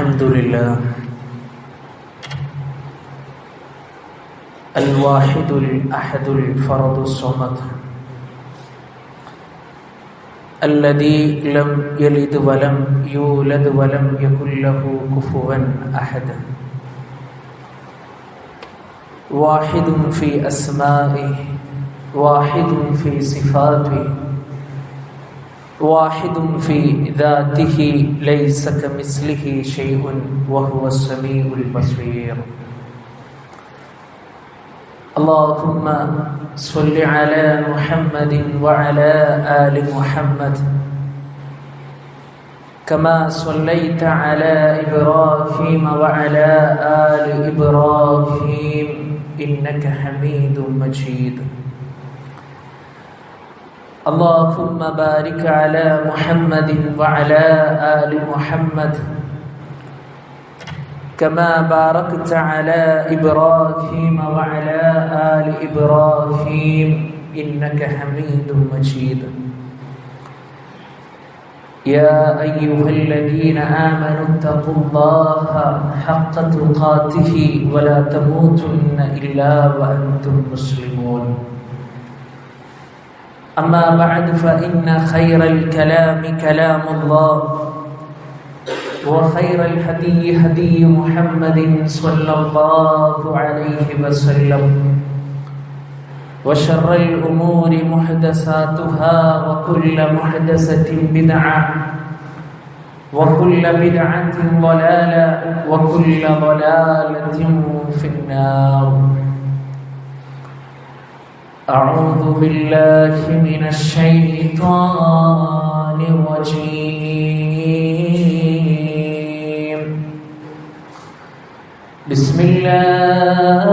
الحمد لله الواحد الأحد الفرد الصمد الذي لم يلد ولم يولد ولم يكن له كفوا أحد واحد في أسمائه واحد في صفاته واحد في ذاته ليس كمثله شيء وهو السميع البصير اللهم صل على محمد وعلى آل محمد كما صليت على إبراهيم وعلى آل إبراهيم إنك حميد مجيد اللهم بارك على محمد وعلى آل محمد كما باركت على إبراهيم وعلى آل إبراهيم إنك حميد مجيد يا أيها الذين آمنوا اتقوا الله حق تقاته ولا تموتن إلا وأنتم مسلمون أما بعد فإن خير الكلام كلام الله وخير الهدي هدي محمد صلى الله عليه وسلم وشر الأمور محدثاتها وكل محدثة بدعة وكل بدعة ضلالة وكل ضلالة في النار أعوذ بالله من الشيطان الرجيم بسم الله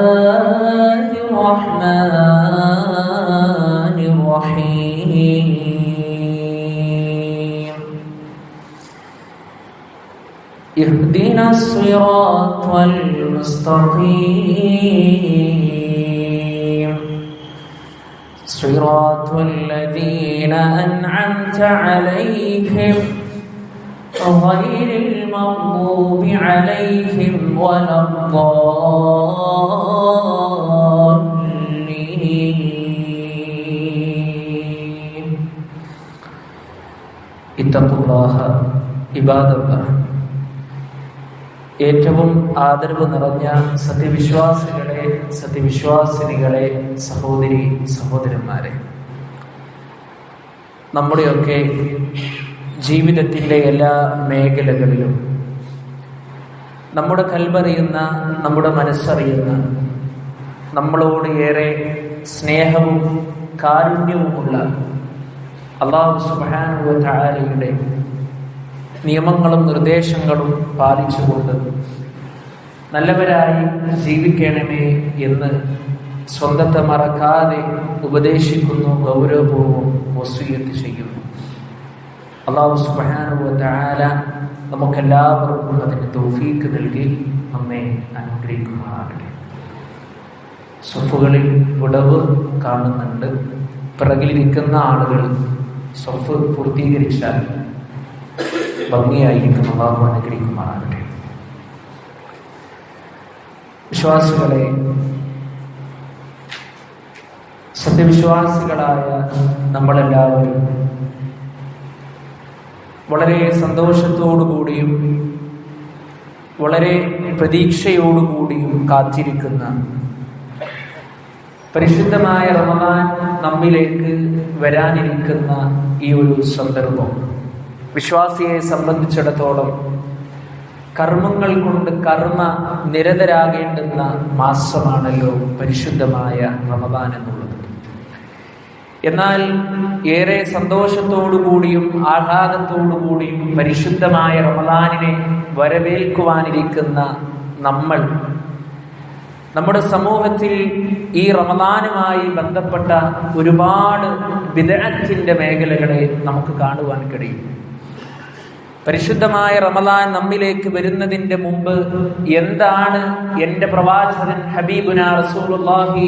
الرحمن الرحيم اهدنا الصراط المستقيم صراط الذين أنعمت عليهم غير المغضوب عليهم ولا الضالين اتقوا الله عباد الله ഏറ്റവും ആദരവ് നിറഞ്ഞ സത്യവിശ്വാസികളെ സത്യവിശ്വാസിനികളെ സഹോദരി സഹോദരന്മാരെ, നമ്മുടെയൊക്കെ ജീവിതത്തിൻ്റെ എല്ലാ മേഖലകളിലും നമ്മുടെ കൽബറിയുന്ന, നമ്മുടെ മനസ്സറിയുന്ന, നമ്മളോട് ഏറെ സ്നേഹവും കാരുണ്യവുമുള്ള അല്ലാഹു സുബ്ഹാനഹു വ തആലയുടെ നിയമങ്ങളും നിർദ്ദേശങ്ങളും പാലിച്ചുകൊണ്ട് നല്ലവരായി ജീവിക്കണമേ എന്ന് സ്വന്തത്തെ മറക്കാതെ ഉപദേശിക്കുന്നു, ഗൗരവപൂർവ്വം വസിയ്യത്ത് ചെയ്യുന്നു. അല്ലാഹു സുബ്ഹാനഹു വ തആല നമുക്കെല്ലാവർക്കും അതിന് തൗഫീഖ് നൽകി നമ്മെ അനുഗ്രഹിക്കുമാറാകട്ടെ. സ്വഫുകളിൽ വിടവ് കാണുന്നുണ്ട്. പിറകിലിരിക്കുന്ന ആളുകൾ സ്വഫ് പൂർത്തീകരിച്ചാൽ ഭംഗിയായിരിക്കും. അല്ലാഹു അനുഗ്രഹിക്കുമാറാകട്ടെ. വിശ്വാസികളെ, സത്യവിശ്വാസികളായ നമ്മളെല്ലാവരും വളരെ സന്തോഷത്തോടുകൂടിയും വളരെ പ്രതീക്ഷയോടുകൂടിയും കാത്തിരിക്കുന്ന പരിശുദ്ധമായ റമദാൻ നമ്മിലേക്ക് വരാനിരിക്കുന്ന ഈ ഒരു സന്ദർഭം വിശ്വാസിയെ സംബന്ധിച്ചിടത്തോളം കർമ്മങ്ങൾ കൊണ്ട് കർമ്മ നിരതരാകേണ്ടുന്ന മാസമാണല്ലോ പരിശുദ്ധമായ റമദാൻ എന്നുള്ളത്. എന്നാൽ ഏറെ സന്തോഷത്തോടുകൂടിയും ആഹ്ലാദത്തോടുകൂടിയും പരിശുദ്ധമായ റമദാനിനെ വരവേൽക്കുവാനിരിക്കുന്ന നമ്മൾ, നമ്മുടെ സമൂഹത്തിൽ ഈ റമദാനുമായി ബന്ധപ്പെട്ട ഒരുപാട് ബിദ്അത്തിന്റെ മേഖലകളെ നമുക്ക് കാണുവാൻ കഴിയും. പരിശുദ്ധമായ റമദാൻ നമ്മിലേക്ക് വരുന്നതിന്റെ മുമ്പ് എന്താണ് എൻ്റെ പ്രവാചകൻ ഹബീബുനാ റസൂലുള്ളാഹി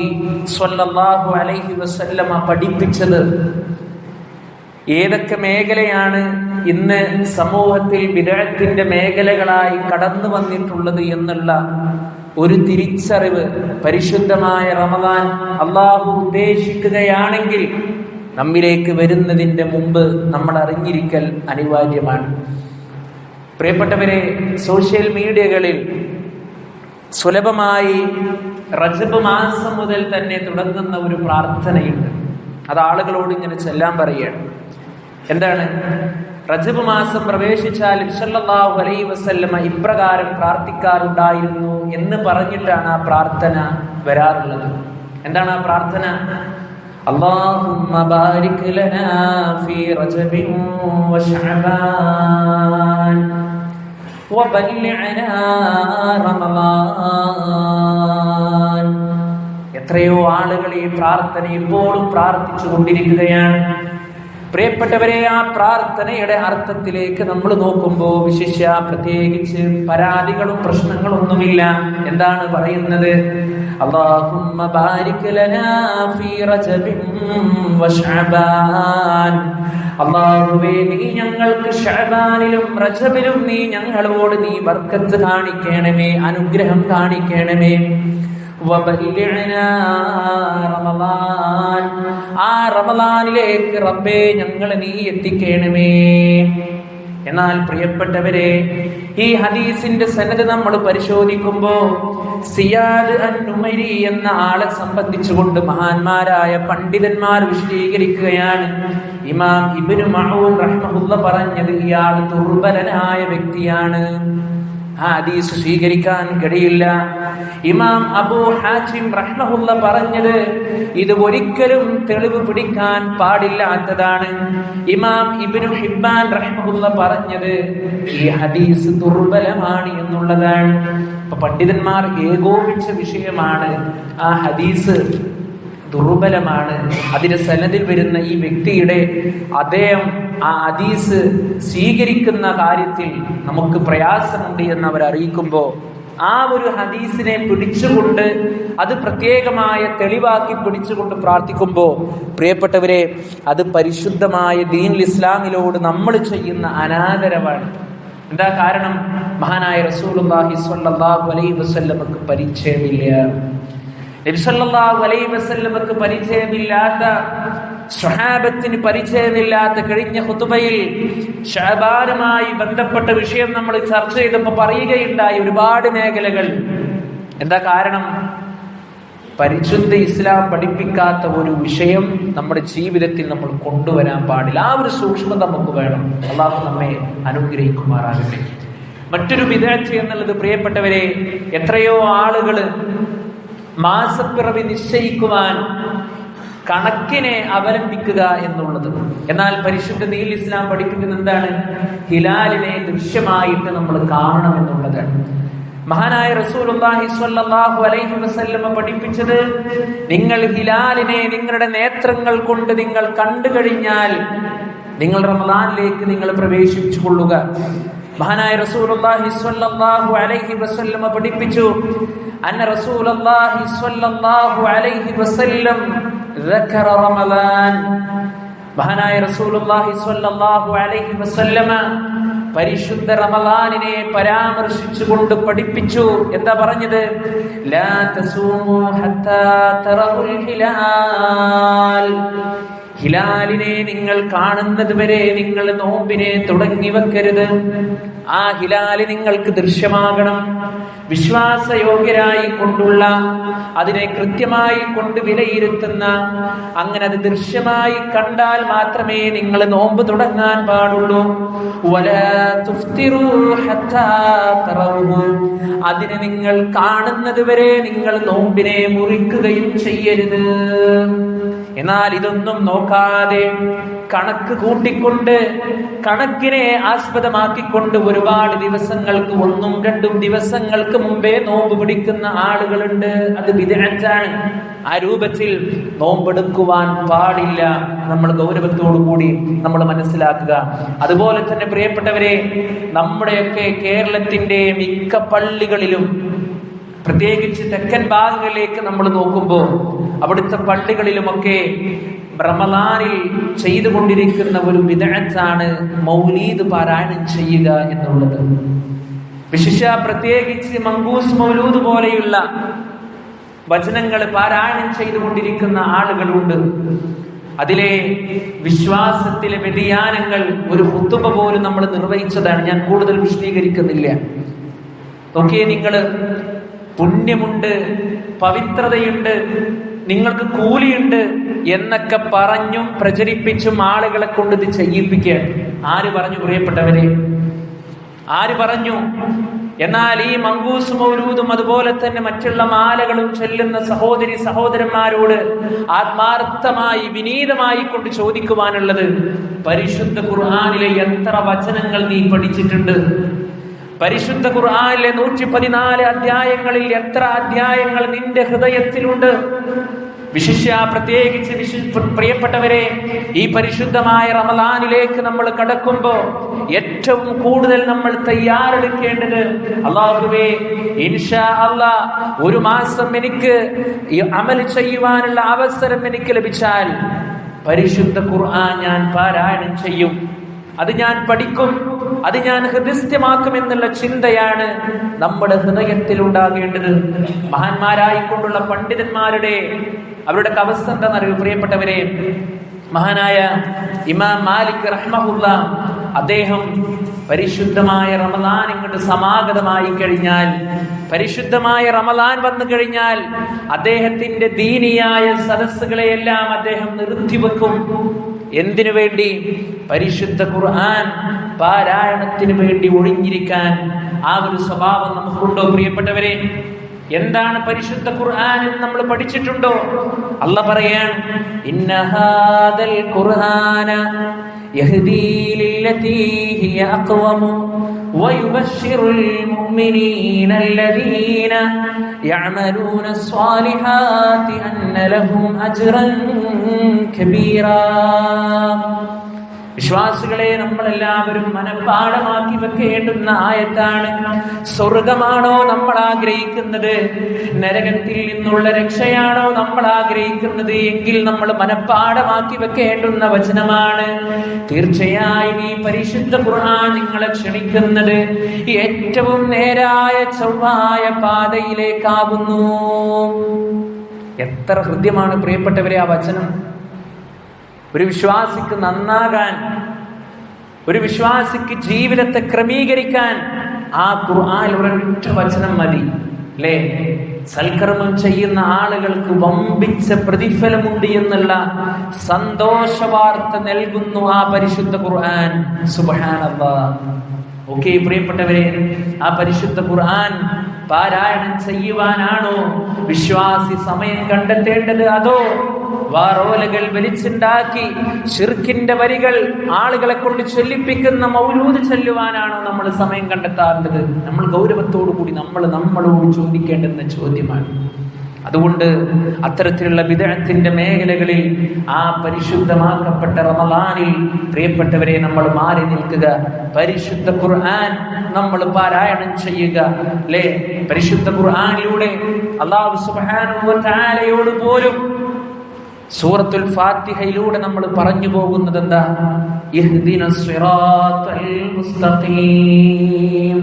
സ്വല്ലല്ലാഹു അലൈഹി വസല്ലമ പഠിപ്പിച്ചത് ഏതൊക്കെ മേഖലയാണ് ഇന്ന് സമൂഹത്തിൽ ബിദ്അത്തിന്റെ മേഖലകളായി കടന്നു വന്നിട്ടുള്ളത് എന്നുള്ള ഒരു തിരിച്ചറിവ് പരിശുദ്ധമായ റമദാൻ അള്ളാഹു ഉദ്ദേശിക്കുകയാണെങ്കിൽ നമ്മിലേക്ക് വരുന്നതിന്റെ മുമ്പ് നമ്മൾ അറിഞ്ഞിരിക്കൽ അനിവാര്യമാണ്. പ്രിയപ്പെട്ടവരെ, സോഷ്യൽ മീഡിയകളിൽ സുലഭമായി റജബ് മാസം മുതൽ തന്നെ തുടങ്ങുന്ന ഒരു പ്രാർത്ഥനയുണ്ട്. അത് ആളുകളോട് ഇങ്ങനെ ചെല്ലാൻ പറയുകയാണ്. എന്താണ്? റജബ് മാസം പ്രവേശിച്ചാൽ സല്ലല്ലാഹു അലൈഹി വസല്ലമ ഇപ്രകാരം പ്രാർത്ഥിക്കാറുണ്ടായിരുന്നു എന്ന് പറഞ്ഞിട്ടാണ് ആ പ്രാർത്ഥന വരാറുള്ളത്. എന്താണ് ആ പ്രാർത്ഥന? അല്ലാഹുമ്മ ബാരിക് ലനാ ഫീ റജബിൻ വശഅബാൻ വബല്ലിഅനാ റമളാൻ. എത്രയോ ആളുകൾ ഈ പ്രാർത്ഥന ഇപ്പോഴും പ്രാർത്ഥിച്ചു കൊണ്ടിരിക്കുകയാണ്. പ്രിയപ്പെട്ടവരെ, ആ പ്രാർത്ഥനയുടെ അർത്ഥത്തിലേക്ക് നമ്മൾ നോക്കുമ്പോൾ വിശിഷ്യ പ്രത്യേകിച്ച് പരാതികളും പ്രശ്നങ്ങളൊന്നുമില്ല. എന്താണ് പറയുന്നത്? അല്ലാഹുമ്മ ബാരിക് ലനാ ഫീ റജബിൻ വശഅബാൻ. അല്ലാഹുവേ, നീ ഞങ്ങൾക്ക് ശഅബാനിലും റജബിലും നീ ഞങ്ങളോട് നീ ബർക്കത്ത് കാണിക്കണമേ, അനുഗ്രഹം കാണിക്കണമേ. വബല്ലിഅനാ റമളാൻ. ആ റമളാനിലേക്ക് റബ്ബേ ഞങ്ങളെ നീ എത്തിക്കണമേ. എന്നാൽ പ്രിയപ്പെട്ടവരെ, ഈ ഹദീസിന്റെ സനദ് നമ്മൾ പരിശോധിക്കുമ്പോൾ സിയാദ് അൻ-നുമൈരി എന്ന ആളെ സംബന്ധിച്ചുകൊണ്ട് മഹാന്മാരായ പണ്ഡിതന്മാർ വിശദീകരിക്കുകയാണ്. ഇമാം ഇബ്നു മഅൂൻ റഹ്മഹുല്ലാഹ് പറഞ്ഞത് ഇയാൾ ദുർബലനായ വ്യക്തിയാണ്, ആ ഹദീസ് സ്വീകരിക്കാൻ കഴിയില്ല. ഇമാം അബൂ ഹാറ്റിം റഹ്മഹുല്ലാഹ് പറഞ്ഞത് ഇത് ഒരിക്കലും തെളിവ് പിടിക്കാൻ പാടില്ലാത്തതാണ്. ഇമാം ഇബ്നു ഹിബ്ബാൻ റഹ്മഹുല്ലാഹ് പറഞ്ഞത് ഈ ഹദീസ് ദുർബലമാണ് എന്നുള്ളതാണ്. അപ്പൊ പണ്ഡിതന്മാർ ഏകോപിച്ച വിഷയമാണ് ആ ഹദീസ് ദുർബലമാണ്. അതിന്റെ സനദിൽ വരുന്ന ഈ വ്യക്തിയുടെ അദ്ദേഹം ആ ഹദീസ് സ്വീകരിക്കുന്ന കാര്യത്തിൽ നമുക്ക് പ്രയാസമുണ്ട് എന്ന് അവർ അറിയിക്കുമ്പോൾ ആ ഒരു ഹദീസിനെ പിടിച്ചുകൊണ്ട് അത് പ്രത്യേകമായ തെളിവാക്കി പിടിച്ചുകൊണ്ട് പ്രാർത്ഥിക്കുമ്പോൾ പ്രിയപ്പെട്ടവരെ, അത് പരിശുദ്ധമായ ദീനുൽ ഇസ്ലാമിലോട് നമ്മൾ ചെയ്യുന്ന അനാദരവാണ്. എന്താ കാരണം? മഹാനായ റസൂലുള്ളാഹി സ്വല്ലല്ലാഹു അലൈഹി വസല്ലമക്ക് പരിചയമില്ല. നബി സല്ലല്ലാഹു അലൈഹി വസല്ലമക്ക് പരിചയമില്ലാത്ത, സ്വഹാബത്തിന് പരിചയമില്ലാത്ത കഴിഞ്ഞ ഖുതുബയിൽ ശഅബാനുമായി ബന്ധപ്പെട്ട വിഷയം നമ്മൾ ചർച്ച ചെയ്തപ്പോൾ പറയുകയുണ്ടായി ഒരുപാട് മേഖലകൾ. എന്താ കാരണം? പരിശുദ്ധ ഇസ്ലാം പഠിപ്പിക്കാത്ത ഒരു വിഷയം നമ്മുടെ ജീവിതത്തിൽ നമ്മൾ കൊണ്ടുവരാൻ പാടില്ല. ആ ഒരു സൂക്ഷ്മത നമുക്ക് വേണം. അല്ലാഹു നമ്മെ അനുഗ്രഹിക്കുമാറാകട്ടെ. മറ്റൊരു ബിദ്അത്ത് എന്നുള്ളത് പ്രിയപ്പെട്ടവരെ, എത്രയോ ആളുകൾ മാസപ്പിറവി നിശ്ചയിക്കുവാൻ കണക്കിനെ അവലംബിക്കുക എന്നുള്ളത്. എന്നാൽ പരിശുദ്ധ ദീനുൽ ഇസ്ലാം പഠിപ്പിക്കുന്നത് എന്താണ്? ഹിലാലിനെ ദൃശ്യമായിട്ട് നമ്മൾ കാണണം എന്നുള്ളതാണ്. മഹാനായ റസൂലുള്ളാഹി സ്വല്ലല്ലാഹു അലൈഹി വസല്ലമ പഠിപ്പിച്ചത് നിങ്ങൾ ഹിലാലിനെ നിങ്ങളുടെ നേത്രങ്ങൾ കൊണ്ട് നിങ്ങൾ കണ്ടു കഴിഞ്ഞാൽ നിങ്ങൾ റമളാനിലേക്ക് നിങ്ങൾ പ്രവേശിച്ചു കൊള്ളുക. മഹാനായ റസൂലുള്ളാഹി സ്വല്ലല്ലാഹു അലൈഹി വസല്ലമ പഠിപ്പിച്ചു അന്ന റസൂലുള്ളാഹി സ്വല്ലല്ലാഹു അലൈഹി വസല്ലം ദക്കറ റമളാൻ. മഹാനായ റസൂലുള്ളാഹി സ്വല്ലല്ലാഹു അലൈഹി വസല്ലമ പരിശുദ്ധ റമളാനിനെ പരാമർശിച്ചുകൊണ്ട് പഠിപ്പിച്ചു. എന്താ പറഞ്ഞത്? ലാ തസൂമു ഹത്താ തറഉൽ ഹിലാൽ. ഹിലാലിനെ നിങ്ങൾ കാണുന്നത് വരെ നിങ്ങൾ നോമ്പിനെ തുടങ്ങി വെക്കരുത്. ആ ഹിലാല് നിങ്ങൾക്ക് ദൃശ്യമാകണം. വിശ്വാസയോഗ്യരായി കൊണ്ടുള്ള, അതിനെ കൃത്യമായി കൊണ്ട് വിലയിരുത്തുന്ന, അങ്ങനെ അത് ദൃശ്യമായി കണ്ടാൽ മാത്രമേ നിങ്ങൾ നോമ്പ് തുടങ്ങാൻ പാടുള്ളൂ. വലാ തുഫ്തിറൂ ഹത്താ തറൗഹു. അതിനെ നിങ്ങൾ കാണുന്നത് വരെ നിങ്ങൾ നോമ്പിനെ മുറിക്കുകയും ചെയ്യരുത്. എന്നാൽ ഇതൊന്നും നോക്കാതെ കണക്ക് കൂട്ടിക്കൊണ്ട്, കണക്കിനെ ആസ്പദമാക്കിക്കൊണ്ട് ഒരുപാട് ദിവസങ്ങൾക്ക്, 1-2 ദിവസങ്ങൾക്ക് മുമ്പേ നോമ്പ് പിടിക്കുന്ന ആളുകളുണ്ട്. അത് ബിദ്അത്താണ്. ആ രൂപത്തിൽ നോമ്പെടുക്കുവാൻ പാടില്ല. നമ്മൾ ഗൗരവത്തോടു കൂടി നമ്മൾ മനസ്സിലാക്കുക. അതുപോലെ തന്നെ പ്രിയപ്പെട്ടവരെ, നമ്മുടെയൊക്കെ കേരളത്തിന്റെ മിക്ക പള്ളികളിലും, പ്രത്യേകിച്ച് തെക്കൻ ഭാഗങ്ങളിലേക്ക് നമ്മൾ നോക്കുമ്പോൾ അവിടുത്തെ പള്ളികളിലുമൊക്കെ റമളാനിൽ ചെയ്തുകൊണ്ടിരിക്കുന്ന ഒരു ബിദ്അത്താണ് മൗലീദ് പാരായണം ചെയ്യുക എന്നുള്ളത്. വിശിഷ്യ പ്രത്യേകിച്ച് മങ്കൂസ് മൗലൂദ് പോലെയുള്ള വചനങ്ങൾ പാരായണം ചെയ്തുകൊണ്ടിരിക്കുന്ന ആളുകളുണ്ട്. അതിലെ വിശ്വാസത്തിലെ വ്യതിയാനങ്ങൾ ഒരു ഖുതുബ പോലും നമ്മൾ നിർവഹിച്ചതാണ്. ഞാൻ കൂടുതൽ വിശദീകരിക്കുന്നില്ല. നോക്കിയേ, നിങ്ങൾ പുണ്യമുണ്ട്, പവിത്രതയുണ്ട്, നിങ്ങൾക്ക് കൂലിയുണ്ട് എന്നൊക്കെ പറഞ്ഞും പ്രചരിപ്പിച്ചും ആളുകളെ കൊണ്ട് ഇത് ചെയ്യിപ്പിക്കുകയാണ്. ആര് പറഞ്ഞു പ്രിയപ്പെട്ടവരെ? ആര് പറഞ്ഞു? എന്നാൽ ഈ മങ്കൂസ് മൗലൂദും അതുപോലെ തന്നെ മറ്റുള്ള മാലകളും ചൊല്ലുന്ന സഹോദരി സഹോദരന്മാരോട് ആത്മാർത്ഥമായി വിനീതമായി കൊണ്ട് ചോദിക്കുവാനുള്ളത്, പരിശുദ്ധ ഖുർആനിലെ എത്ര വചനങ്ങൾ നീ പഠിച്ചിട്ടുണ്ട്? പരിശുദ്ധ ഖുർആനിലെ 114 അധ്യായങ്ങളിൽ എത്ര അധ്യായങ്ങൾ നിന്റെ ഹൃദയത്തിലുണ്ട്? വിശിഷ്യ പ്രത്യേകിച്ച് പ്രിയപ്പെട്ടവരെ, ഈ പരിശുദ്ധമായ റമളാനിലേക്ക് നമ്മൾ കടക്കുമ്പോൾ ഏറ്റവും കൂടുതൽ നമ്മൾ തയ്യാറെടുക്കേണ്ടത്, അല്ലാഹുവേ ഇൻഷാ അല്ലാഹ് ഒരു മാസം എനിക്ക് ഈ അമൽ ചെയ്യുവാനുള്ള അവസരം എനിക്ക് ലഭിച്ചാൽ പരിശുദ്ധ ഖുർആൻ ഞാൻ പാരായണം ചെയ്യും, അത് ഞാൻ പഠിക്കും, അത് ഞാൻ ഹൃദയസ്ഥമാക്കും എന്നുള്ള ചിന്തയാണ് നമ്മുടെ ഹൃദയത്തിൽ ഉണ്ടാകേണ്ടത്. മഹാന്മാരായിക്കൊണ്ടുള്ള പണ്ഡിതന്മാരുടെ അവരുടെ അവസ്ഥ എന്താണെന്നറിയോ പ്രിയപ്പെട്ടവരെ? മഹാനായ ഇമാം മാലിക് റഹ്മഹുല്ലാ, അദ്ദേഹം പരിശുദ്ധമായ റമളാൻ ഇങ്ങോട്ട് സമാഗതമായി കഴിഞ്ഞാൽ, പരിശുദ്ധമായ റമളാൻ വന്നു കഴിഞ്ഞാൽ അദ്ദേഹത്തിന്റെ ദീനിയായ സദസ്സുകളെയെല്ലാം അദ്ദേഹം നിർത്തിവെക്കും. എന്തിനു വേണ്ടി? പരിശുദ്ധ ഖുർആൻ പാരായണത്തിന് വേണ്ടി ഒഴിഞ്ഞിരിക്കാൻ. ആ ഒരു സ്വഭാവം നമുക്കുണ്ടോ പ്രിയപ്പെട്ടവരെ? എന്താണ് പരിശുദ്ധ ഖുർആൻ എന്ന് നമ്മൾ പഠിച്ചിട്ടുണ്ടോ? അല്ലാഹ് പറയാൻ, ഇന്ന ഹാദൽ ഖുർആന യഹ്ദീ ലില്ലതീ ഹിയ അഖ്വമു വയുബശ്ശിറുൽ മുഅ്മിനീന അല്ലദീന യഅമലൂന സ്വാലിഹാതി അന്ന ലഹും അജ്റൻ കബീറാ. വിശ്വാസികളെ, നമ്മളെല്ലാവരും മനഃപാഠമാക്കി വെക്കേണ്ടുന്ന ആയത്താണ്. സ്വർഗമാണോ നമ്മൾ ആഗ്രഹിക്കുന്നത്? നരകത്തിൽ നിന്നുള്ള രക്ഷയാണോ നമ്മൾ ആഗ്രഹിക്കുന്നത്? എങ്കിൽ നമ്മൾ മനഃപാഠമാക്കി വെക്കേണ്ടുന്ന വചനമാണ്. തീർച്ചയായും ഈ പരിശുദ്ധ ഖുർആൻ നിങ്ങളെ ക്ഷണിക്കുന്നത് ഏറ്റവും നേരായ ചൊവ്വായ പാതയിലേക്കാകുന്നു. എത്ര ഹൃദ്യമാണ് പ്രിയപ്പെട്ടവരെ ആ വചനം! ഒരു വിശ്വാസിക്ക് നന്നാകാൻ, ഒരു വിശ്വാസിക്ക് ജീവിതത്തെ ക്രമീകരിക്കാൻ ആ ഖുർആൻ ഒരൊറ്റ വചനം മതി, അല്ലേ? സൽക്കർമ്മം ചെയ്യുന്ന ആളുകൾക്ക് വമ്പിച്ച പ്രതിഫലമുണ്ട് എന്നുള്ള സന്തോഷ വാർത്ത നൽകുന്നു ആ പരിശുദ്ധ ഖുർആൻ. സുബ്ഹാനല്ലാഹ്. ഓക്കെ പ്രിയപ്പെട്ടവരെ, ആ പരിശുദ്ധ ഖുർആൻ പാരായണം ചെയ്യുവാനാണോ വിശ്വാസി സമയം കണ്ടെത്തേണ്ടത്? അതോ വാറോലകൾ വലിച്ചുണ്ടാക്കി ശിർക്കിന്റെ വരികൾ ആളുകളെ കൊണ്ട് ചൊല്ലിപ്പിക്കുന്ന മൗലൂദ് ചൊല്ലുവാനാണോ നമ്മൾ സമയം കണ്ടെത്താറുള്ളത്? നമ്മൾ ഗൗരവത്തോടു കൂടി നമ്മളോട് ചോദിക്കേണ്ടുന്ന ചോദ്യമാണ്. അതുകൊണ്ട് അത്തരത്തിലുള്ള ബിദ്അത്തിന്റെ മേഖലകളിൽ ആ പരിശുദ്ധമാക്കപ്പെട്ട റമളാനിൽ പ്രിയപ്പെട്ടവരെ നമ്മൾ മാറി നിൽക്കുക. പരിശുദ്ധ ഖുർആൻ നമ്മൾ പാരായണം ചെയ്യുക, അല്ലേ? പരിശുദ്ധ ഖുർആനിലൂടെ അല്ലാഹു സുബ്ഹാനഹു വ തആലയോട് പോലും സൂറത്തുൽ ഫാത്തിഹയിലൂടെ നമ്മൾ പറഞ്ഞു പോകുന്നത് എന്താ? ഇഹ്ദിനസ് സിറാത്തൽ മുസ്തഖീം.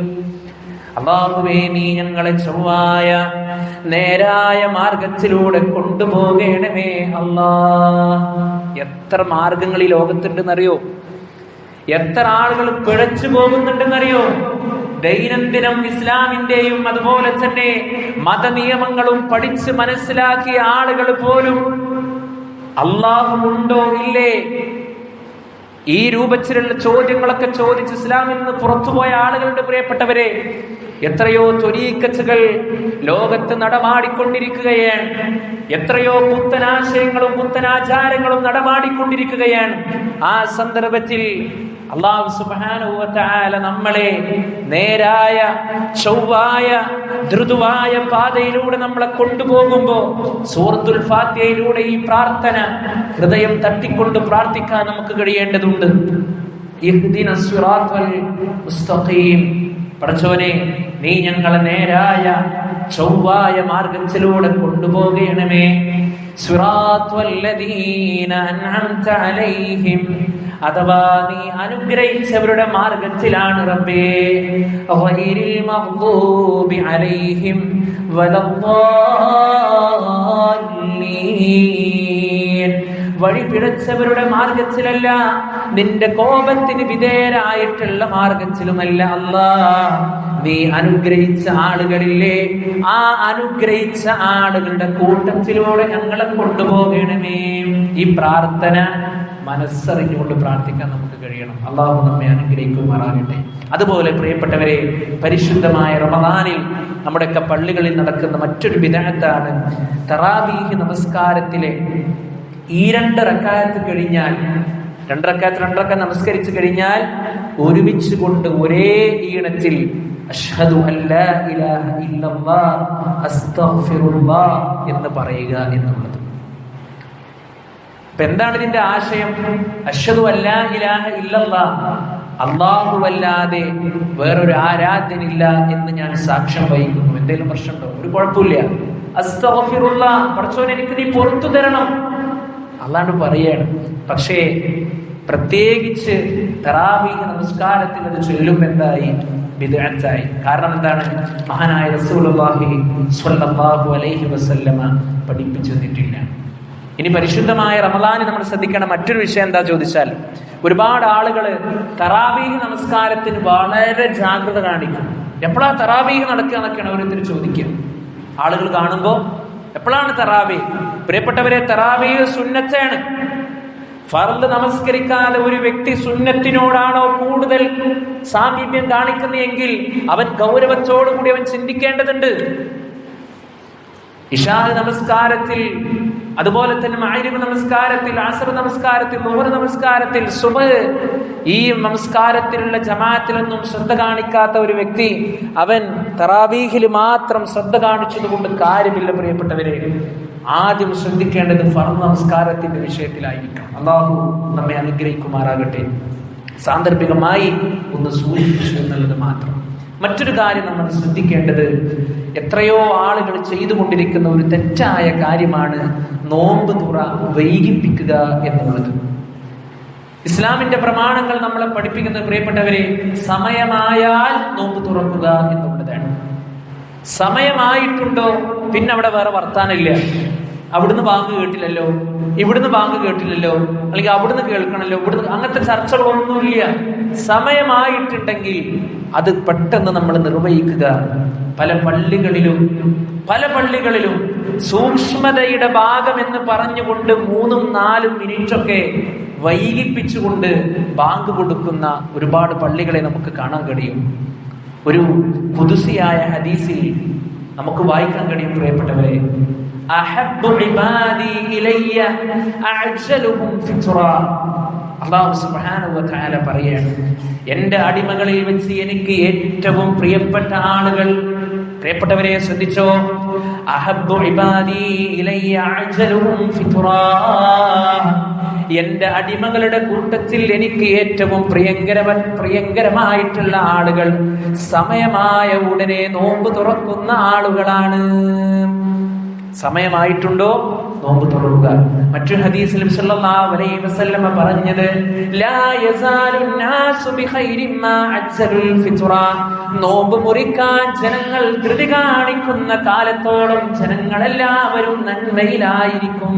അല്ലാഹുവേ, നീ ഞങ്ങളെ ചൊവ്വായ നേരായ മാർഗത്തിലൂടെ കൊണ്ടുപോകണമേ അല്ലാഹ്. എത്ര മാർഗങ്ങൾ ഈ ലോകത്തുണ്ടെന്നറിയോ? എത്ര ആളുകൾ പിഴച്ചു പോകുന്നുണ്ടെന്നറിയോ? ദൈനംദിനം ഇസ്ലാമിന്റെയും അതുപോലെ തന്നെ മതനിയമങ്ങളും പഠിച്ച് മനസ്സിലാക്കിയ ആളുകൾ പോലും അല്ലാഹു ഉണ്ടോ ഇല്ലേ ഈ രൂപത്തിലുള്ള ചോദ്യങ്ങളൊക്കെ ചോദിച്ച് ഇസ്ലാമിൽ നിന്ന് പുറത്തുപോയ ആളുകളുടെ പ്രിയപ്പെട്ടവരെ. എത്രയോ ത്വരീക്കത്തുകൾ ലോകത്ത് നടമാടിക്കൊണ്ടിരിക്കുകയാണ്. എത്രയോ പുത്തനാശയങ്ങളും പുത്തനാചാരങ്ങളും നടമാടിക്കൊണ്ടിരിക്കുകയാണ്. ആ സന്ദർഭത്തിൽ അല്ലാഹു സുബ്ഹാനഹു വ തആല നമ്മളെ നേരായ ചൊവ്വായ ധൃതുവായ പാതയിലൂടെ നമ്മളെ കൊണ്ടുപോകുമ്പോൾ സൂറത്തുൽ ഫാത്തിഹയിലൂടെ ഈ പ്രാർത്ഥന ഹൃദയം തട്ടിക്കൊണ്ട് പ്രാർത്ഥിക്കാൻ നമുക്ക് കഴിയേണ്ടതുണ്ട്. ഇഹ്ദിനസ് സിറാത്തൽ മുസ്തഖീം. പടച്ചോനെ, നീ ഞങ്ങളെ നേരായ ചൊവ്വായ മാർഗത്തിലൂടെ കൊണ്ടുപോകണമേ. സിറാത്തുല്ലദീന അൻഅംത അലൈഹിം, അഥവാ നീ അനുഗ്രഹിച്ചവരുടെ മാർഗത്തിലാണ് റബ്ബേ. ഗൈരിൽ മഗ്ദൂബി അലൈഹിം വലദ്ദാല്ലീൻ, വഴി പിഴച്ചവരുടെ മാർഗത്തിലല്ല, നിന്റെ കോപത്തിന് വിധേയരായിട്ടുള്ള മാർഗത്തിലുമല്ല. അല്ലാഹ്, നീ അനുഗ്രഹിച്ച ആളുകളില്ലേ, ആ അനുഗ്രഹിച്ച ആളുകളുടെ കൂട്ടത്തിലൂടെ ഞങ്ങളെ കൊണ്ടുപോകണമേ. ഈ പ്രാർത്ഥന മനസ്സറിഞ്ഞുകൊണ്ട് പ്രാർത്ഥിക്കാൻ നമുക്ക് കഴിയണം. അള്ളാഹു നമ്മെ അനുഗ്രഹിക്കുമാറാകട്ടെ. അതുപോലെ പ്രിയപ്പെട്ടവരെ, പരിശുദ്ധമായ റമദാനിൽ നമ്മുടെയൊക്കെ പള്ളികളിൽ നടക്കുന്ന മറ്റൊരു ബിദ്അത്താണ് തറാവീഹ് നമസ്കാരത്തിലെ ഈ 2 റക്അത്ത് കഴിഞ്ഞാൽ, 2 റക്അത്ത് നമസ്കരിച്ചു കഴിഞ്ഞാൽ ഒരുമിച്ച് കൊണ്ട് ഒരേ ഈണത്തിൽ അഷ്ഹദു അല്ലാ ഇലാഹ ഇല്ലല്ലാഹ് അസ്തഗ്ഫിറുല്ലാഹ് എന്ന് പറയുക എന്നുള്ളത്. അപ്പൊ എന്താണ് ഇതിന്റെ ആശയം? അഷ്ഹദു അല്ലാ ഇലാഹ ഇല്ലല്ലാഹ്, അല്ലാഹുവല്ലാതെ വേറൊരു ആരാധ്യനില്ല എന്ന് ഞാൻ സാക്ഷ്യം വഹിക്കുന്നു. എന്തെങ്കിലും പ്രശ്നമുണ്ടോ? ഒരു കുഴപ്പമില്ല. അസ്തഗ്ഫിറുല്ലാഹ്, പടച്ചോനെ എനിക്ക് നീ പുറത്തു തരണം, അല്ലാണ്ട് പറയാണ്. പക്ഷേ പ്രത്യേകിച്ച് തറാവീഹ് നമസ്കാരത്തിൽ അത് ചൊല്ലുമ്പോൾ എന്തായി? ബിദ്അത്തായി. കാരണം എന്താണ്? മഹാനായ റസൂലുള്ളാഹി സ്വല്ലല്ലാഹു അലൈഹി വസല്ലമ പഠിപ്പിച്ചു തന്നിട്ടില്ല. ഇനി പരിശുദ്ധമായ റമദാനിൽ നമ്മൾ ശ്രദ്ധിക്കേണ്ട മറ്റൊരു വിഷയം എന്താ ചോദിച്ചാൽ, ഒരുപാട് ആളുകൾ തറാവീഹ് നമസ്കാരത്തിന് വളരെ ജാഗ്രത കാണിക്കും. എപ്പോഴാ തറാവീഹ് നടക്കുക എന്നൊക്കെയാണ് ഓരോരുത്തർ ചോദിക്കുക. ആളുകൾ കാണുമ്പോൾ എപ്പോഴാണ് തറാവീഹ്? പ്രിയപ്പെട്ടവരെ, തറാവീഹ് സുന്നത്താണ്. ഫർദ് നമസ്കരിക്കാതെ ഒരു വ്യക്തി സുന്നത്തിനോടാണോ കൂടുതൽ സാമീപ്യം കാണിക്കുന്നതെങ്കിൽ അവൻ ഗൗരവത്തോടുകൂടി അവൻ ചിന്തിക്കേണ്ടതുണ്ട്. ഇശാ നമസ്കാരത്തിൽ, അതുപോലെ തന്നെ മഗ്രിബ് നമസ്കാരത്തിൽ, അസ്ർ നമസ്കാരത്തിൽ, ളുഹർ നമസ്കാരത്തിൽ, സുബ്ഹ്, ഈ നമസ്കാരത്തിലുള്ള ജമാഅത്തിലൊന്നും ശ്രദ്ധ കാണിക്കാത്ത ഒരു വ്യക്തി അവൻ തറാവീഹിൽ മാത്രം ശ്രദ്ധ കാണിച്ചതുകൊണ്ട് കാര്യമില്ല. പ്രിയപ്പെട്ടവരെ, ആദ്യം ശ്രദ്ധിക്കേണ്ടത് ഫർദ് നമസ്കാരത്തിന്റെ വിഷയത്തിലായിരിക്കണം. അല്ലാഹു നമ്മെ അനുഗ്രഹിക്കുമാറാകട്ടെ. സാന്ദർഭികമായി ഒന്ന് സൂചിപ്പിച്ചു എന്നുള്ളത് മാത്രം. മറ്റൊരു കാര്യം നമ്മൾ ശ്രദ്ധിക്കേണ്ടത്, എത്രയോ ആളുകൾ ചെയ്തുകൊണ്ടിരിക്കുന്ന ഒരു തെറ്റായ കാര്യമാണ് നോമ്പ് തുറ വൈകിപ്പിക്കുക എന്നുള്ളത്. ഇസ്ലാമിന്റെ പ്രമാണങ്ങൾ നമ്മളെ പഠിപ്പിക്കുന്ന, പ്രിയപ്പെട്ടവരെ, സമയമായാൽ നോമ്പ് തുറക്കുക എന്നുള്ളതാണ്. സമയമായിട്ടുണ്ടോ പിന്നെ അവിടെ വേറെ വർത്താനില്ല. അവിടുന്ന് ബാങ്ക് കേട്ടില്ലല്ലോ, ഇവിടുന്ന് ബാങ്ക് കേട്ടില്ലല്ലോ, അല്ലെങ്കിൽ അവിടുന്ന് കേൾക്കണല്ലോ, ഇവിടുന്ന്, അങ്ങനത്തെ ചർച്ചകളൊന്നുമില്ല. സമയമായിട്ടുണ്ടെങ്കിൽ അത് പെട്ടെന്ന് നമ്മൾ നിർവഹിക്കുക. പല പള്ളികളിലും സൂക്ഷ്മതയുടെ ഭാഗമെന്ന് പറഞ്ഞുകൊണ്ട് 3-4 മിനിറ്റൊക്കെ വൈകിപ്പിച്ചുകൊണ്ട് ബാങ്ക് കൊടുക്കുന്ന ഒരുപാട് പള്ളികളെ നമുക്ക് കാണാൻ കഴിയും. ഒരു ഖുദ്സിയായ ഹദീസിൽ നമുക്ക് വായിക്കാൻ കഴിയും, പ്രിയപ്പെട്ടവരെ, അഹബ്ബു ഇബാദി ഇലയ്യ അഅ്ജലുഹും ഫിത്റാ. അല്ലാഹു സുബ്ഹാനഹു വ തആല പറയാണ്, എൻ്റെ അടിമകളിൽ വെച്ച് എനിക്ക് ഏറ്റവും പ്രിയപ്പെട്ട ആളുകൾ, പ്രിയപ്പെട്ടവരെ ശ്രദ്ധിച്ചോ, അഹബ്ബു ഇബാദി ഇലയ്യ അഅ്ജലുഹും ഫിത്റാ, എൻ്റെ അടിമകളുടെ കൂട്ടത്തിൽ എനിക്ക് ഏറ്റവും പ്രിയങ്കരമായിട്ടുള്ള ആളുകൾ സമയമായ ഉടനെ നോമ്പ് തുറക്കുന്ന ആളുകളാണ്. സമയമായിട്ടുണ്ടോ നോമ്പ് തുറക്കുക. മറ്റൊരു ഹദീസിൽ സല്ലല്ലാഹു അലൈഹി വസല്ലമ പറഞ്ഞത്, ലാ യസാലു നാസു ബിഖൈരിൻ മാ അജ്സലുൽ ഫിത്റ, നോമ്പ് മുറിക്കാൻ ജനങ്ങൾ ധൃതി കാണിക്കുന്ന കാലത്തോളം ജനങ്ങളെല്ലാവരും നന്മയിലായിരിക്കും.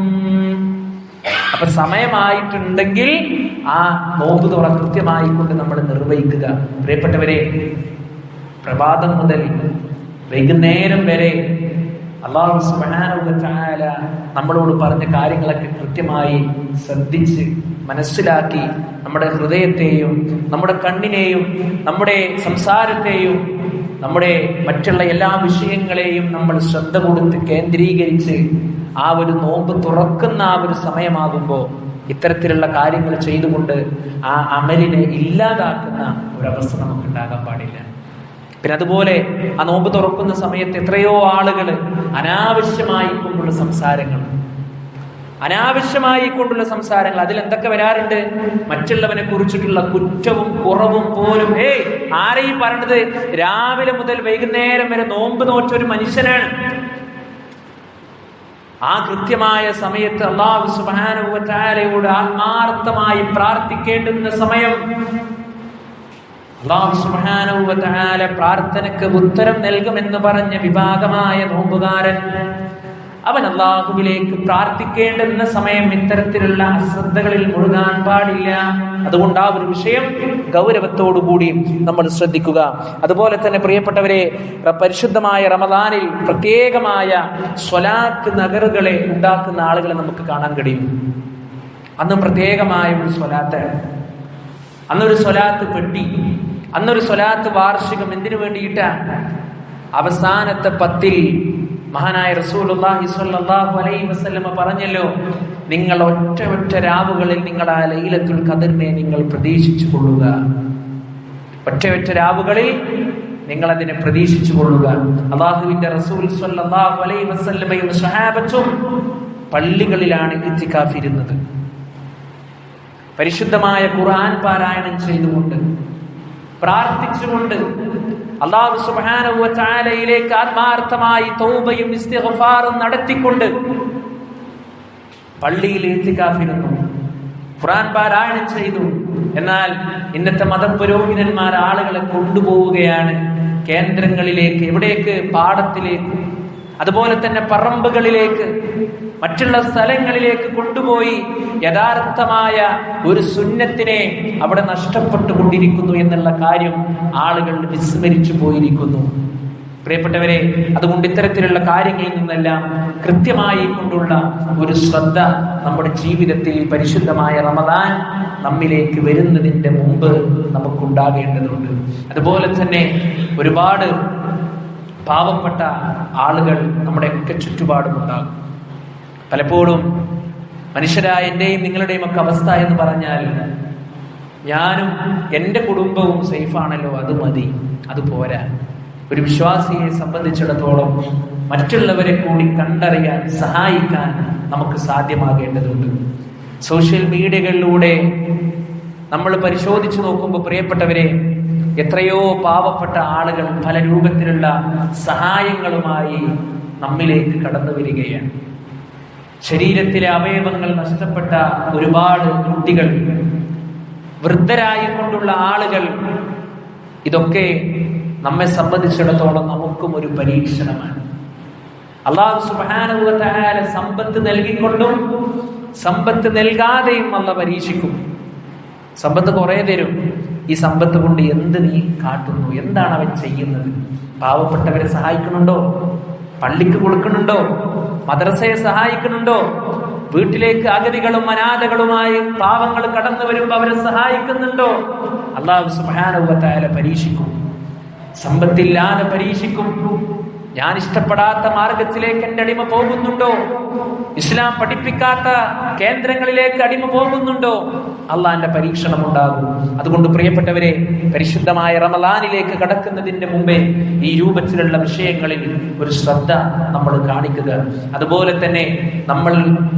അപ്പൊ സമയമായിട്ടുണ്ടെങ്കിൽ ആ നോമ്പ് തുറ കൃത്യമായി കൊണ്ട് നമ്മൾ നിർവഹിക്കുക. പ്രിയപ്പെട്ടവരെ, പ്രഭാതം മുതൽ വൈകുന്നേരം വരെ അല്ലാഹു സുബ്ഹാനഹു വ തആല നമ്മളോട് പറഞ്ഞ കാര്യങ്ങളൊക്കെ കൃത്യമായി ശ്രദ്ധിച്ച് മനസ്സിലാക്കി നമ്മുടെ ഹൃദയത്തെയും നമ്മുടെ കണ്ണിനെയും നമ്മുടെ സംസാരത്തെയും നമ്മുടെ മറ്റുള്ള എല്ലാ വിഷയങ്ങളെയും നമ്മൾ ശ്രദ്ധ കൊടുത്ത് കേന്ദ്രീകരിച്ച് ആ ഒരു നോമ്പ് തുറക്കുന്ന ആ ഒരു സമയമാകുമ്പോൾ ഇത്തരത്തിലുള്ള കാര്യങ്ങൾ ചെയ്തുകൊണ്ട് ആ അമലിനെ ഇല്ലാതാക്കുന്ന ഒരവസ്ഥ നമുക്ക് ഉണ്ടാകാൻ പാടില്ല. പിന്നെ അതുപോലെ ആ നോമ്പ് തുറക്കുന്ന സമയത്ത് എത്രയോ ആളുകൾ അനാവശ്യമായി കൊണ്ടുള്ള സംസാരങ്ങൾ അതിൽ എന്തൊക്കെ വരാറുണ്ട്? മറ്റുള്ളവനെ കുറിച്ചിട്ടുള്ള കുറ്റവും കുറവും പോലും. ആരെയും പറഞ്ഞത് രാവിലെ മുതൽ വൈകുന്നേരം വരെ നോമ്പ് നോറ്റ ഒരു മനുഷ്യനാണ്. ആ കൃത്യമായ സമയത്ത് അല്ലാഹു സുബ്ഹാനഹു വ തആലയോട് ആത്മാർത്ഥമായി പ്രാർത്ഥിക്കേണ്ടുന്ന സമയം അല്ലാഹു സുബ്ഹാനഹു വ തആല പ്രാർത്ഥനയ്ക്ക് ഉത്തരം നൽകുമെന്ന് പറഞ്ഞ വിഭാഗമായ നോമ്പുകാരൻ അവൻ അല്ലാഹുവിലേക്ക് പ്രാർത്ഥിക്കേണ്ടുന്ന സമയം ഇത്തരത്തിലുള്ള അശ്രദ്ധകളിൽ മുഴുകാൻ പാടില്ല. അതുകൊണ്ട് ആ ഒരു വിഷയം ഗൗരവത്തോടുകൂടി നമ്മൾ ശ്രദ്ധിക്കുക. അതുപോലെ തന്നെ പ്രിയപ്പെട്ടവരെ, പരിശുദ്ധമായ റമദാനിൽ പ്രത്യേകമായ സ്വലാത്ത് നഗറുകളെ ഉണ്ടാക്കുന്ന ആളുകളെ നമുക്ക് കാണാൻ കഴിയും. അന്ന് പ്രത്യേകമായ ഒരു സ്വലാത്ത്, അന്നൊരു സ്വലാത്ത് പെട്ടി, അന്നൊരു സ്വലാത്ത് വാർഷികം. എന്തിനു വേണ്ടിയിട്ടാണ്? അവസാനത്തെ 10 മഹാനായ റസൂലുള്ളാഹി സ്വല്ലല്ലാഹു അലൈഹി വസല്ലമ പറഞ്ഞല്ലോ, നിങ്ങൾ ഒറ്റ രാവുകളിൽ നിങ്ങൾ ആ ലൈലത്തുൽ ഖദറിനെ നിങ്ങൾ പ്രതീക്ഷിച്ചു കൊള്ളുക. ഒറ്റ രാവുകളിൽ നിങ്ങൾ അതിനെ പ്രതീക്ഷിച്ചു കൊള്ളുക. അല്ലാഹുവിന്റെ റസൂൽ സ്വല്ലല്ലാഹു അലൈഹി വസല്ലമയും സ്വഹാബത്തും പള്ളികളിലാണ് ഇത്തികാഫ് ഇരുന്നത്. പരിശുദ്ധമായ ഖുർആൻ പാരായണം ചെയ്തുകൊണ്ട്, പ്രാർത്ഥിച്ചുകൊണ്ട്, അല്ലാഹു സുബ്ഹാനഹു വ തആലയിലേക്ക് ആത്മാർത്ഥമായി തൗബയും ഇസ്തിഗ്ഫാറും നടത്തിക്കൊണ്ട് പള്ളിയിൽ ഇത്തികാഫിരുന്നു, ഖുർആൻ പാരായണം ചെയ്തു. എന്നാൽ ഇന്നത്തെ മതപുരോഹിതന്മാർ ആളുകളെ കൊണ്ടുപോവുകയാണ് കേന്ദ്രങ്ങളിലേക്ക്. എവിടേക്ക്? പാടത്തിലേക്ക്, അതുപോലെ തന്നെ പറമ്പുകളിലേക്ക്, മറ്റുള്ള സ്ഥലങ്ങളിലേക്ക് കൊണ്ടുപോയി യഥാർത്ഥമായ ഒരു സുന്നത്തിനെ അവിടെ നഷ്ടപ്പെട്ടുകൊണ്ടിരിക്കുന്നു എന്നുള്ള കാര്യം ആളുകൾ വിസ്മരിച്ചു പോയിരിക്കുന്നു. പ്രിയപ്പെട്ടവരെ, അതുകൊണ്ട് ഇത്തരത്തിലുള്ള കാര്യങ്ങളിൽ നിന്നെല്ലാം കൃത്യമായി കൊണ്ടുള്ള ഒരു ശ്രദ്ധ നമ്മുടെ ജീവിതത്തിൽ പരിശുദ്ധമായ റമദാൻ നമ്മിലേക്ക് വരുന്നതിന്റെ മുമ്പ് നമുക്കുണ്ടാകേണ്ടതുണ്ട്. അതുപോലെ തന്നെ ഒരുപാട് പാവപ്പെട്ട ആളുകൾ നമ്മുടെയൊക്കെ ചുറ്റുപാടുമുണ്ടാകും. പലപ്പോഴും മനുഷ്യരായ എൻ്റെയും നിങ്ങളുടെയും ഒക്കെ അവസ്ഥ എന്ന് പറഞ്ഞാൽ, ഞാനും എൻ്റെ കുടുംബവും സേഫാണല്ലോ, അത് മതി, അത് പോരാ. ഒരു വിശ്വാസിയെ സംബന്ധിച്ചിടത്തോളം മറ്റുള്ളവരെ കൂടി കണ്ടറിയാൻ, സഹായിക്കാൻ നമുക്ക് സാധ്യമാകേണ്ടതുണ്ട്. സോഷ്യൽ മീഡിയകളിലൂടെ നമ്മൾ പരിശോധിച്ചു നോക്കുമ്പോൾ പ്രിയപ്പെട്ടവരെ, എത്രയോ പാവപ്പെട്ട ആളുകൾ പല രൂപത്തിലുള്ള സഹായങ്ങളുമായി നമ്മിലേക്ക് കടന്നു വരികയാണ്. ശരീരത്തിലെ അവയവങ്ങൾ നഷ്ടപ്പെട്ട ഒരുപാട് കുട്ടികൾ, വൃദ്ധരായിക്കൊണ്ടുള്ള ആളുകൾ, ഇതൊക്കെ നമ്മെ സംബന്ധിച്ചിടത്തോളം നമുക്കും ഒരു പരീക്ഷണമാണ്. അല്ലാഹു സുബ്ഹാനഹു വ തആല സമ്പത്ത് നൽകിക്കൊണ്ടും സമ്പത്ത് നൽകാതെയും അല്ലാഹു പരീക്ഷിക്കും. സമ്പത്ത് കുറെ തരും. ഈ സമ്പത്ത് കൊണ്ട് എന്ത് നീ കാട്ടുന്നു? എന്താണ് അവൻ ചെയ്യുന്നത്? പാവപ്പെട്ടവരെ സഹായിക്കുന്നുണ്ടോ? പള്ളിക്ക് കൊടുക്കുന്നുണ്ടോ? മദ്രസയെ സഹായിക്കുന്നുണ്ടോ? വീട്ടിലേക്ക് അഗതികളും അനാഥകളുമായി പാവങ്ങൾ കടന്നു വരുമ്പോൾ അവരെ സഹായിക്കുന്നുണ്ടോ? അല്ലാഹു സുബ്ഹാനഹു വ തആല പരീക്ഷിക്കും. സമ്പത്തില്ലാതെ പരീക്ഷിക്കും. ഞാൻ ഇഷ്ടപ്പെടാത്ത മാർഗത്തിലേക്ക് എൻ്റെ അടിമ പോകുന്നുണ്ടോ? ഇസ്ലാം പഠിപ്പിക്കാത്ത കേന്ദ്രങ്ങളിലേക്ക് അടിമ പോകുന്നുണ്ടോ? അള്ളാന്റെ പരീക്ഷണം ഉണ്ടാകും. അതുകൊണ്ട് പ്രിയപ്പെട്ടവരെ, പരിശുദ്ധമായ റമളാനിലേക്ക് കടക്കുന്നതിന്റെ മുമ്പേ ഈ രൂപത്തിലുള്ള വിഷയങ്ങളിൽ ഒരു ശ്രദ്ധ നമ്മൾ കാണിക്കുക. അതുപോലെ തന്നെ നമ്മൾ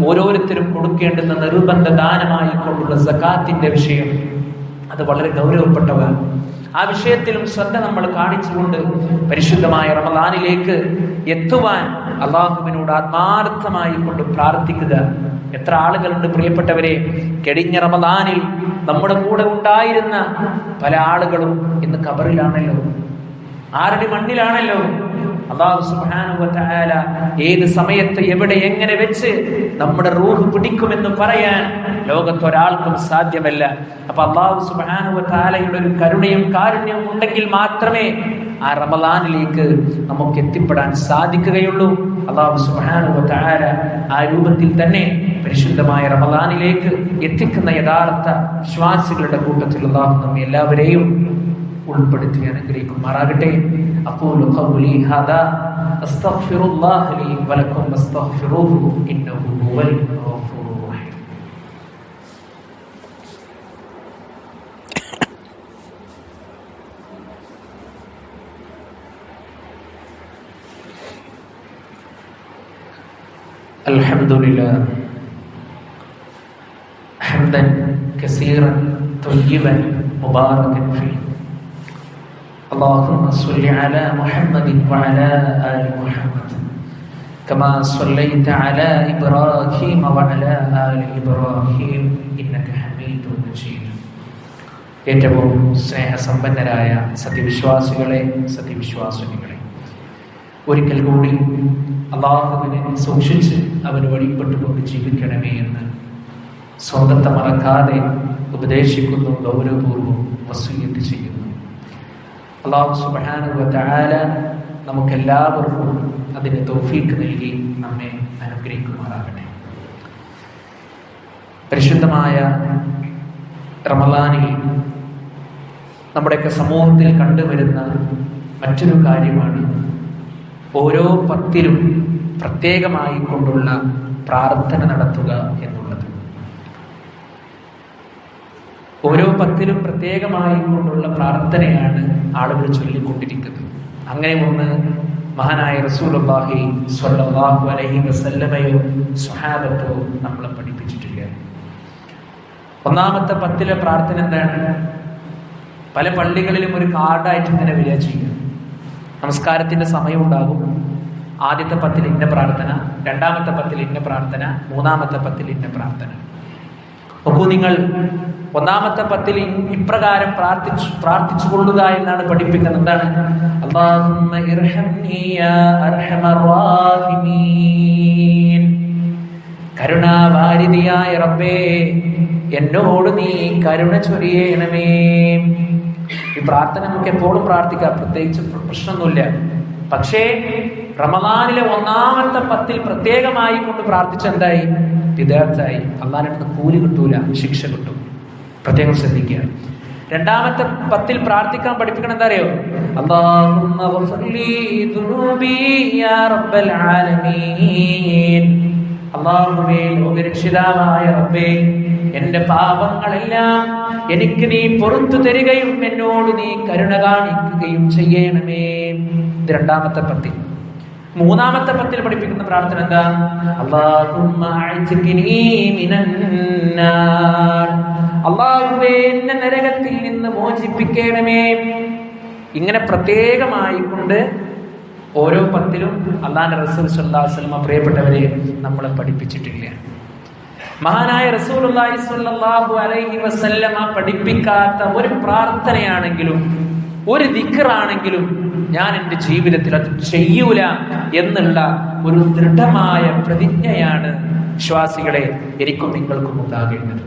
ഓരോരുത്തരും കൊടുക്കേണ്ടുന്ന നിർബന്ധ ദാനമായി കൊണ്ടുള്ള സകാത്തിന്റെ വിഷയം, അത് വളരെ ഗൗരവപ്പെട്ടതാണ്. ആ വിഷയത്തിലും ശ്രദ്ധ നമ്മൾ കാണിച്ചുകൊണ്ട് പരിശുദ്ധമായ റമളാനിലേക്ക് എത്തുവാൻ അള്ളാഹുവിനോട് ആത്മാർത്ഥമായി കൊണ്ട് പ്രാർത്ഥിക്കുക. എത്ര ആളുകളുണ്ട് പ്രിയപ്പെട്ടവരെ, കഴിഞ്ഞ റമളാനിൽ നമ്മുടെ കൂടെ ഉണ്ടായിരുന്ന പല ആളുകളും ഇന്ന് ഖബറിലാണല്ലോ, ആരുടെ മണ്ണിലാണല്ലോ. അല്ലാഹു സുബ്ഹാനഹു വ തആല ഏത് സമയത്ത് എവിടെ എങ്ങനെ വെച്ച് നമ്മുടെ റൂഹ് പിടിക്കുമെന്ന് പറയാൻ ലോകത്തൊരാൾക്കും സാധ്യമല്ല. അപ്പൊ അല്ലാഹു സുബ്ഹാനഹു വ തആലയുടെ ഒരു കരുണയും കാരുണ്യവും ഉണ്ടെങ്കിൽ മാത്രമേ ആ റമളാനിലേക്ക് നമുക്ക് എത്തിപ്പെടാൻ സാധിക്കുകയുള്ളൂ. അല്ലാഹു സുബ്ഹാനഹു വ തആല ആ രൂപത്തിൽ തന്നെ പരിശുദ്ധമായ റമളാനിലേക്ക് എത്തിക്കുന്ന യഥാർത്ഥ വിശ്വാസികളുടെ കൂട്ടത്തിൽ അല്ലാഹു നമ്മെ എല്ലാവരെയും ഉൾപ്പെടുത്തി അനുഗ്രഹിക്കുമാറാകട്ടെ. അഖൂലു ഖൗലി ഹാദാ അസ്തഗ്ഫിറുല്ലാഹ ലി വലക്കും വസ്തഗ്ഫിറൂഹു ഇന്നഹു ഹുവൽ ഗഫൂറുർ റഹീം. അൽഹംദുലില്ലാഹ് ഹംദൻ കസീറൻ ത്വയ്യിബൻ മുബാറകൻ ഫീഹി. اللهم صل على محمد وعلى آل محمد كما صليت على إبراهيم وعلى آل إبراهيم إنك حميد مجيد. ഏറ്റവും സ്നേഹസമ്പന്നരായ സത്യവിശ്വാസികളെ, സത്യവിശ്വാസിനികളെ, ഒരിക്കൽ കൂടി അള്ളാഹുവിനെ സൂക്ഷിച്ച് അവന് വഴിപ്പെട്ടുകൊണ്ട് ജീവിക്കണമേ എന്ന് സ്വന്തത്തെ മറക്കാതെ ഉപദേശിക്കുന്നു, ഗൗരവപൂർവ്വം വസിയ്യത്ത് ചെയ്യുന്നു. അള്ളാഹു സുബ്ഹാനഹു വ തആല നമുക്കെല്ലാവർക്കും അതിന് തൗഫീഖ് നൽകി നമ്മെ അനുഗ്രഹിക്കുമാറാകട്ടെ. പരിശുദ്ധമായ റമളാനിൽ നമ്മുടെയൊക്കെ സമൂഹത്തിൽ കണ്ടുവരുന്ന മറ്റൊരു കാര്യമാണ് ഓരോ പത്തിലും പ്രത്യേകമായി കൊണ്ടുള്ള പ്രാർത്ഥന നടത്തുക എന്നുള്ളത്. ഓരോ പത്തിലും പ്രത്യേകമായി കൊണ്ടുള്ള പ്രാർത്ഥനയാണ് ആളുകൾ ചൊല്ലിക്കൊണ്ടിരിക്കുന്നത്. അങ്ങനെ ഒന്ന് മഹാനായ റസൂലുള്ളാഹി സ്വല്ലല്ലാഹു അലൈഹി വസല്ലമയോ സ്വഹാബത്തോ നമ്മളെ പഠിപ്പിച്ചിട്ടില്ല. ഒന്നാമത്തെ പത്തിലെ പ്രാർത്ഥന എന്താണ്? പല പള്ളികളിലും ഒരു കാർഡായിട്ട് ഇങ്ങനെ വരിക ചെയ്യുക. നമസ്കാരത്തിന്റെ സമയം ഉണ്ടാകും. ആദ്യത്തെ പത്തിൽ ഇന്ന പ്രാർത്ഥന, രണ്ടാമത്തെ പത്തിൽ ഇന്ന പ്രാർത്ഥന, മൂന്നാമത്തെ പത്തിൽ ഇന്ന പ്രാർത്ഥന. നോക്കൂ, നിങ്ങൾ ഒന്നാമത്തെ പത്തിൽ ഇപ്രകാരം പ്രാർത്ഥിച്ചു കൊള്ളുക എന്നാണ് പഠിപ്പിക്കുന്നത്. എന്താണ്? അല്ലാഹുമ്മ ഇർഹംനി യാ അർഹമർ റഹീമീൻ. കരുണാവാരിധിയായ റബ്ബേ, എന്നോട് നീ കരുണ ചൊരിയണമേ. ഈ പ്രാർത്ഥന നമുക്ക് എപ്പോഴും പ്രാർത്ഥിക്കാം, പ്രത്യേകിച്ച് പ്രശ്നമൊന്നുമില്ല. പക്ഷേ റമളാനിലെ ഒന്നാമത്തെ പത്തിൽ പ്രത്യേകമായി കൊണ്ട് പ്രാർത്ഥിച്ച എന്തായി? വിദഗ്ധായി. അള്ളാഹിന്റെ കൂലി കിട്ടൂല, ശിക്ഷ കിട്ടും. പ്രത്യേകം ശ്രദ്ധിക്കുക. രണ്ടാമത്തെ പത്തിൽ പ്രാർത്ഥിക്കാൻ പഠിപ്പിക്കണം. എന്താ അറിയോ? അല്ലാഹുമ്മ ഗ്ഫിർലി ദുനൂബി യാ റബ്ബൽ ആലമീൻ. അല്ലാഹുവേ, ലോകരക്ഷിതാവായ റബ്ബേ, എന്റെ പാപങ്ങളെല്ലാം എനിക്ക് നീ പുറത്തു തരികയും എന്നോട് നീ കരുണ കാണിക്കുകയും ചെയ്യണമേ. ഇത് രണ്ടാമത്തെ പത്തിൽ. മൂന്നാമത്തെ പത്തിൽ പഠിപ്പിക്കുന്ന പ്രാർത്ഥന എന്താ? അല്ലാഹുമ്മ അഅ്തിഖ്നി മിനന്നാർ. അല്ലാഹുവേ, എന്നെ നരകത്തിൽ നിന്ന് മോചിപ്പിക്കണമേ. ഇങ്ങനെ പ്രത്യേകമായി കൊണ്ട് ഓരോ പത്തിലും അല്ലാഹുവിന്റെ റസൂൽ സ്വല്ലല്ലാഹു അലൈഹി വസല്ലം പ്രിയപ്പെട്ടവരെ നമ്മളെ പഠിപ്പിച്ചിട്ടില്ല. മഹാനായ റസൂലുള്ളാഹി സ്വല്ലല്ലാഹു അലൈഹി വസല്ലം പഠിപ്പിക്കാത്ത ഒരു പ്രാർത്ഥനയാണെങ്കിലും ഒരു ദിക്റാണെങ്കിലും ഞാൻ എൻ്റെ ജീവിതത്തിൽ അത് ചെയ്യൂല എന്നുള്ള ഒരു ദൃഢമായ പ്രതിജ്ഞയാണ് വിശ്വാസികളെ എനിക്കും നിങ്ങൾക്കും ഉണ്ടാകേണ്ടത്.